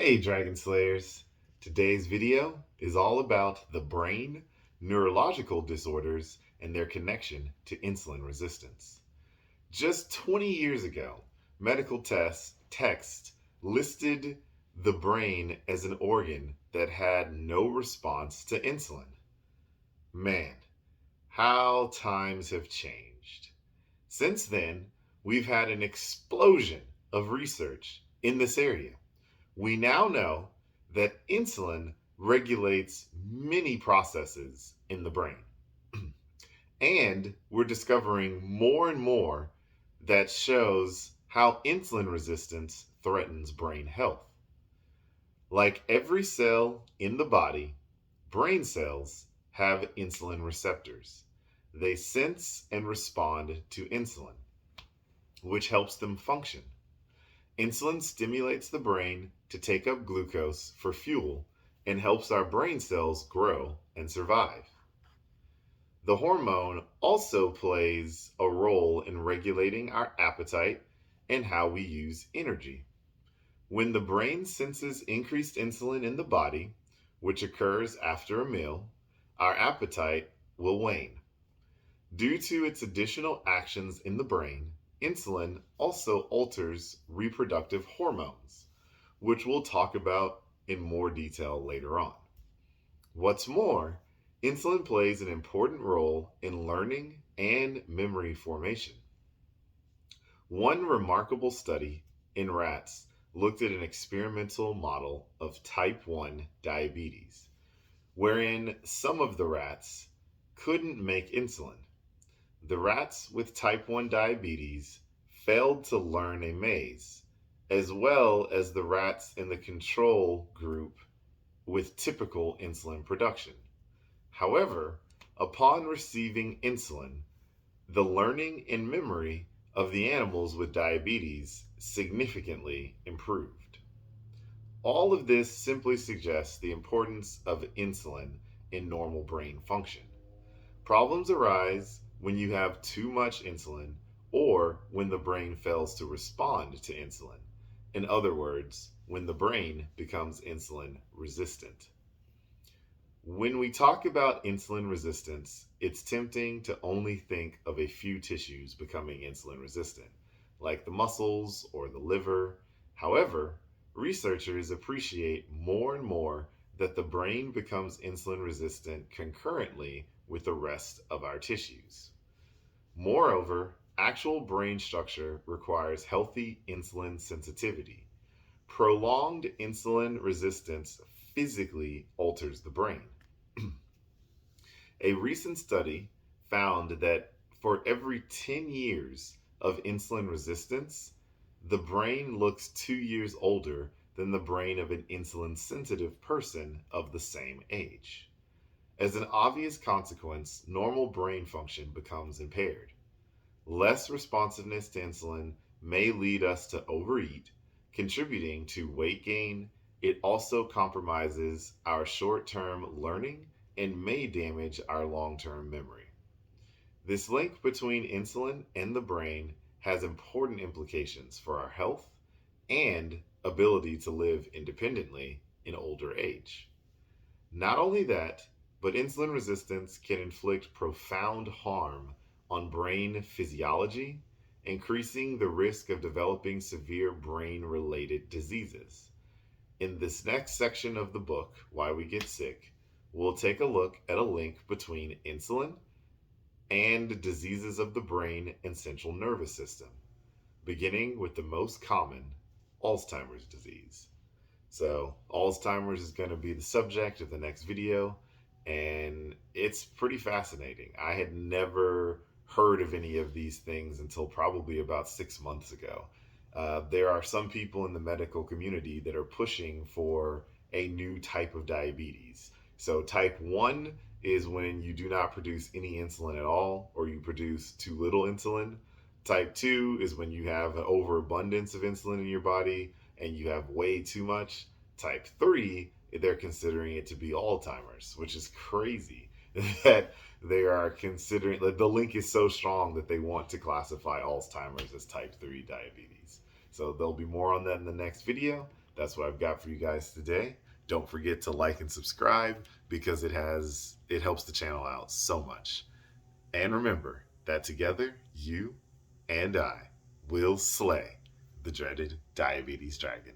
Hey Dragon Slayers! Today's video is all about the brain, neurological disorders, and their connection to insulin resistance. Just 20 years ago, medical text listed the brain as an organ that had no response to insulin. Man, how times have changed. Since then, we've had an explosion of research in this area. We now know that insulin regulates many processes in the brain. And we're discovering more and more that shows how insulin resistance threatens brain health. Like every cell in the body, brain cells have insulin receptors. They sense and respond to insulin, which helps them function. Insulin stimulates the brain to take up glucose for fuel and helps our brain cells grow and survive. The hormone also plays a role in regulating our appetite and how we use energy. When the brain senses increased insulin in the body, which occurs after a meal, our appetite will wane. Due to its additional actions in the brain, insulin also alters reproductive hormones, which we'll talk about in more detail later on. What's more, insulin plays an important role in learning and memory formation. One remarkable study in rats looked at an experimental model of type 1 diabetes, wherein some of the rats couldn't make insulin. The rats with type 1 diabetes failed to learn a maze, as well as the rats in the control group with typical insulin production. However, upon receiving insulin, the learning and memory of the animals with diabetes significantly improved. All of this simply suggests the importance of insulin in normal brain function. Problems arise when you have too much insulin or when the brain fails to respond to insulin. In other words, when the brain becomes insulin resistant. When we talk about insulin resistance, it's tempting to only think of a few tissues becoming insulin resistant, like the muscles or the liver. However, researchers appreciate more and more that the brain becomes insulin resistant concurrently with the rest of our tissues. Moreover, actual brain structure requires healthy insulin sensitivity. Prolonged insulin resistance physically alters the brain. A recent study found that for every 10 years of insulin resistance, the brain looks 2 years older than the brain of an insulin sensitive person of the same age. As an obvious consequence, normal brain function becomes impaired. Less responsiveness to insulin may lead us to overeat, contributing to weight gain. It also compromises our short term learning and may damage our long term memory. This link between insulin and the brain has important implications for our health and ability to live independently in older age. Not only that, but insulin resistance can inflict profound harm on brain physiology, increasing the risk of developing severe brain related diseases. In this next section of the book, Why We Get Sick, we'll take a look at a link between insulin and diseases of the brain and central nervous system, beginning with the most common, Alzheimer's disease. So, Alzheimer's is going to be the subject of the next video, and it's pretty fascinating. I had never heard of any of these things until probably about 6 months ago. There are some people in the medical community that are pushing for a new type of diabetes. So, type 1 is when you do not produce any insulin at all, or you produce too little insulin. Type 2 is when you have an overabundance of insulin in your body and you have way too much. Type 3, they're considering it to be Alzheimer's, which is crazy that they are considering, the link is so strong that they want to classify Alzheimer's as type 3 diabetes. So there'll be more on that in the next video. That's what I've got for you guys today. Don't forget to like and subscribe because it helps the channel out so much. And remember that together, you and I will slay the dreaded diabetes dragon.